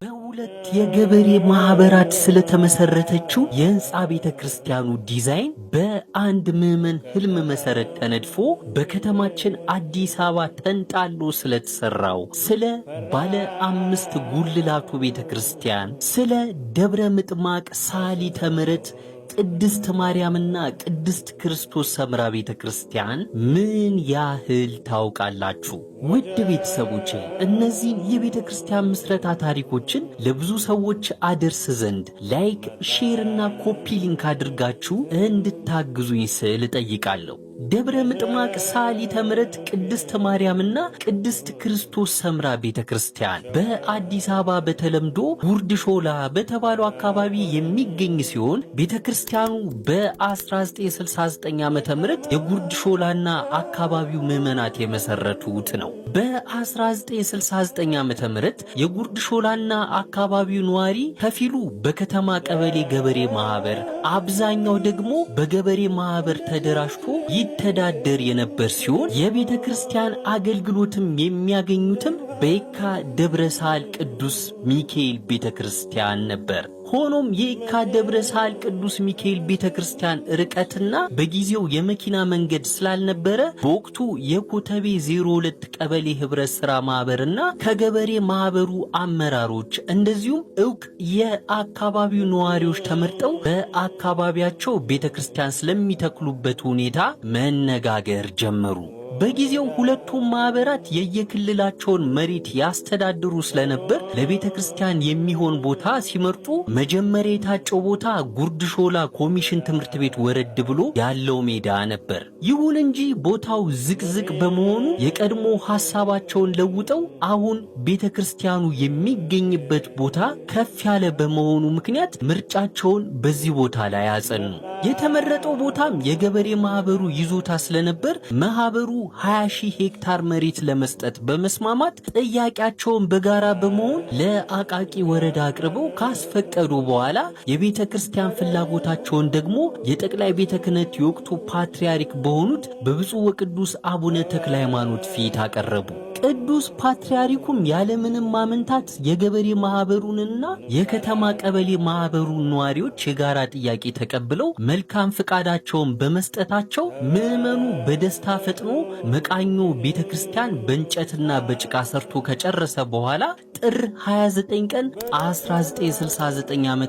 በሁለት የገበሬ ማህበራት ስለተመሰረተችው የህንፃ ቤተክርስቲያኑ ዲዛይን በአንድ ምዕመን ህልም መሰረት ተነድፎ በከተማችን አዲስ አበባ ተንጣሎ ስለተሰራው ስለ ባለ 5 ጉልላቱ ቤተክርስቲያን ስለ ደብረ ምጥማቅ ሰዓሊተ ምሕረት ቅድስት ማርያምና ቅድስት ክርስቶስ ሰምራ ቤተክርስቲያን ምን ያህል ታውቃላችሁ? ውድ ቤተሰቦቼ እነዚህ የቤተክርስቲያን ምስረታ ታሪኮችን ለብዙ ሰዎች አደርስ ዘንድ ላይክ፣ ሼር እና ኮፒ ሊንክ አድርጋችሁ እንድታግዙኝ ስል እጠይቃለሁ። ደብረ ምጥማቅ ሰዓሊተ ምሕረት ቅድስት ማርያምና ቅድስት ክርስቶስ ሰምራ ቤተክርስቲያን በአዲስ አበባ በተለምዶ ጉርድ ሾላ በተባለው አካባቢ የሚገኝ ሲሆን ቤተክርስቲያኑ በ1969 ዓ.ም የጉርድ ሾላና አካባቢው ምዕመናት የመሰረቱት ነው። በ1969 ዓ.ም የጉርድ ሾላና አካባቢው ነዋሪ ከፊሉ በከተማ ቀበሌ ገበሬ ማህበር፣ አብዛኛው ደግሞ በገበሬ ማህበር ተደራጅቶ ይተዳደር የነበር ሲሆን የቤተ ክርስቲያን አገልግሎትም የሚያገኙትም በየካ ደብረ ሳህል ቅዱስ ሚካኤል ቤተክርስቲያን ነበር። ሆኖም የየካ ደብረ ሳህል ቅዱስ ሚካኤል ቤተክርስቲያን ርቀትና በጊዜው የመኪና መንገድ ስላልነበረ በወቅቱ የኮተቤ 02 ቀበሌ ህብረት ሥራ ማህበርና ከገበሬ ማህበሩ አመራሮች እንደዚሁም ዕውቅ የአካባቢው ነዋሪዎች ተመርጠው በአካባቢያቸው ቤተክርስቲያን ስለሚተክሉበት ሁኔታ መነጋገር ጀመሩ። በጊዜው ሁለቱም ማህበራት የየክልላቸውን መሬት ያስተዳድሩ ስለነበር ለቤተ ክርስቲያን የሚሆን ቦታ ሲመርጡ መጀመሪያ የታጨው ቦታ ጉርድ ሾላ ኮሚሽን ትምህርት ቤት ወረድ ብሎ ያለው ሜዳ ነበር። ይሁን እንጂ ቦታው ዝቅዝቅ በመሆኑ የቀድሞ ሐሳባቸውን ለውጠው አሁን ቤተ ክርስቲያኑ የሚገኝበት ቦታ ከፍ ያለ በመሆኑ ምክንያት ምርጫቸውን በዚህ ቦታ ላይ አጸኑ። የተመረጠው ቦታም የገበሬ ማህበሩ ይዞታ ስለነበር ማህበሩ 20,000 ሄክታር መሬት ለመስጠት በመስማማት ጥያቄያቸውን በጋራ በመሆን ለአቃቂ ወረዳ አቅርበው ካስፈቀዱ በኋላ የቤተ ክርስቲያን ፍላጎታቸውን ደግሞ የጠቅላይ ቤተ ክህነት የወቅቱ ፓትርያርክ በሆኑት በብፁዕ ወቅዱስ አቡነ ተክለ ሃይማኖት ፊት አቀረቡ። ቅዱስ ፓትርያርኩም ያለምንም ማመንታት የገበሬ ማህበሩንና የከተማ ቀበሌ ማህበሩን ነዋሪዎች የጋራ ጥያቄ ተቀብለው መልካም ፍቃዳቸውን በመስጠታቸው ምዕመኑ በደስታ ፈጥኖ መቃኞ ቤተክርስቲያን በእንጨትና በጭቃ ሰርቶ ከጨረሰ በኋላ ጥር 29 ቀን 1969 ዓ.ም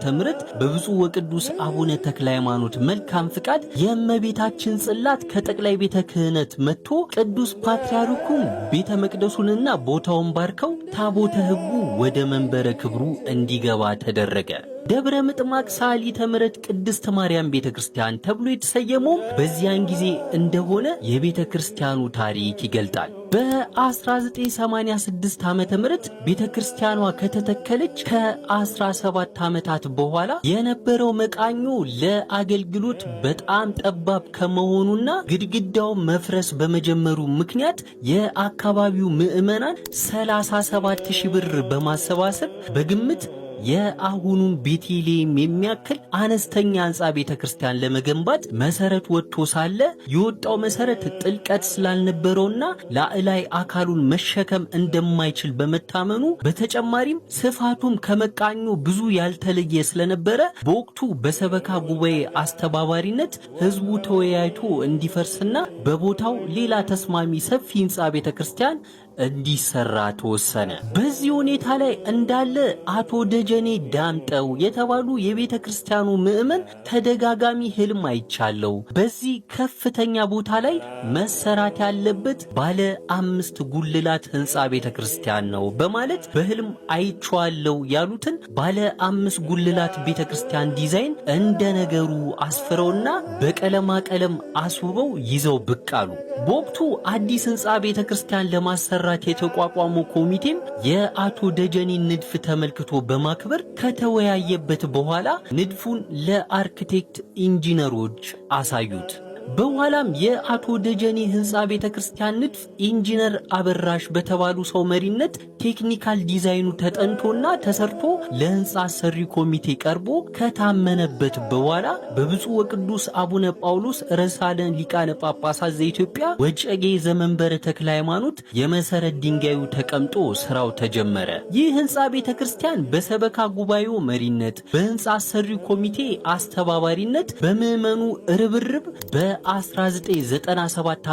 በብፁዕ ወቅዱስ አቡነ ተክለ ሃይማኖት መልካም ፍቃድ የእመቤታችን ጽላት ከጠቅላይ ቤተ ክህነት መጥቶ ቅዱስ ፓትርያርኩም ቤተ መቅደሱንና ቦታውን ባርከው ታቦተ ሕጉ ወደ መንበረ ክብሩ እንዲገባ ተደረገ። ደብረ ምጥማቅ ሰዓሊተ ምሕረት ቅድስት ማርያም ቤተክርስቲያን ተብሎ የተሰየመው በዚያን ጊዜ እንደሆነ የቤተክርስቲያኑ ታሪክ ይገልጣል። በ1986 ዓመተ ምህረት ቤተክርስቲያኗ ከተተከለች ከ17 ዓመታት በኋላ የነበረው መቃኞ ለአገልግሎት በጣም ጠባብ ከመሆኑና ግድግዳው መፍረስ በመጀመሩ ምክንያት የአካባቢው ምዕመናን 37,000 ብር በማሰባሰብ በግምት የአሁኑን ቤተልሔም የሚያክል አነስተኛ ህንጻ ቤተክርስቲያን ለመገንባት መሰረት ወጥቶ ሳለ የወጣው መሰረት ጥልቀት ስላልነበረውና ላዕላይ አካሉን መሸከም እንደማይችል በመታመኑ በተጨማሪም ስፋቱም ከመቃኞ ብዙ ያልተለየ ስለነበረ በወቅቱ በሰበካ ጉባኤ አስተባባሪነት ህዝቡ ተወያይቶ እንዲፈርስና በቦታው ሌላ ተስማሚ ሰፊ ህንጻ ቤተክርስቲያን እንዲሰራ ተወሰነ። በዚህ ሁኔታ ላይ እንዳለ አቶ ደጀኔ ዳምጠው የተባሉ የቤተ ክርስቲያኑ ምዕመን ተደጋጋሚ ህልም አይቻለው፣ በዚህ ከፍተኛ ቦታ ላይ መሰራት ያለበት ባለ 5 ጉልላት ህንጻ ቤተ ክርስቲያን ነው በማለት በህልም አይቻለው ያሉትን ባለ 5 ጉልላት ቤተ ክርስቲያን ዲዛይን እንደ ነገሩ አስፍረውና በቀለማ ቀለም አስውበው ይዘው ብቅ አሉ። በወቅቱ አዲስ ህንጻ ቤተ ክርስቲያን ለማሰራት የተቋቋመው ኮሚቴም የአቶ ደጀኔ ንድፍ ተመልክቶ በማክበር ከተወያየበት በኋላ ንድፉን ለአርክቴክት ኢንጂነሮች አሳዩት። በኋላም የአቶ ደጀኔ ህንፃ ቤተክርስቲያን ንድፍ ኢንጂነር አበራሽ በተባሉ ሰው መሪነት ቴክኒካል ዲዛይኑ ተጠንቶና ተሰርቶ ለህንፃ አሰሪ ኮሚቴ ቀርቦ ከታመነበት በኋላ በብፁዕ ወቅዱስ አቡነ ጳውሎስ ርዕሳነ ሊቃነ ጳጳሳት ዘኢትዮጵያ ወጨጌ ዘመንበረ ተክለ ሃይማኖት የመሰረት ድንጋዩ ተቀምጦ ስራው ተጀመረ። ይህ ህንፃ ቤተክርስቲያን በሰበካ ጉባኤው መሪነት በህንፃ አሰሪ ኮሚቴ አስተባባሪነት በምዕመኑ ርብርብ በ1997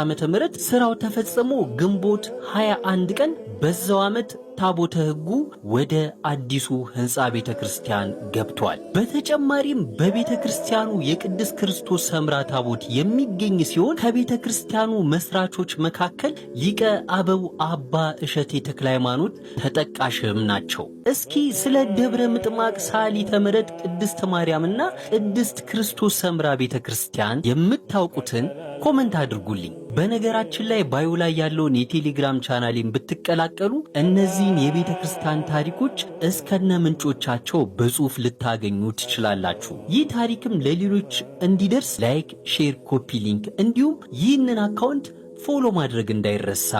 ዓ.ም ስራው ተፈጽሞ ግንቦት 21 ቀን በዛው ዓመት ታቦተ ሕጉ ወደ አዲሱ ህንፃ ቤተክርስቲያን ገብቷል። በተጨማሪም በቤተክርስቲያኑ የቅድስት ክርስቶስ ሰምራ ታቦት የሚገኝ ሲሆን ከቤተክርስቲያኑ መስራቾች መካከል ሊቀ አበው አባ እሸቴ ተክለ ሃይማኖት ተጠቃሽም ናቸው። እስኪ ስለ ደብረ ምጥማቅ ሰዓሊተ ምሕረት ቅድስት ማርያምና ቅድስት ክርስቶስ ሰምራ ቤተክርስቲያን የምታውቁትን ኮመንት አድርጉልኝ። በነገራችን ላይ ባዮ ላይ ያለውን የቴሌግራም ቻናሌን ብትቀላቀሉ እነዚህን የቤተ ክርስቲያን ታሪኮች እስከነ ምንጮቻቸው በጽሁፍ ልታገኙ ትችላላችሁ። ይህ ታሪክም ለሌሎች እንዲደርስ ላይክ፣ ሼር፣ ኮፒ ሊንክ እንዲሁም ይህንን አካውንት ፎሎ ማድረግ እንዳይረሳ።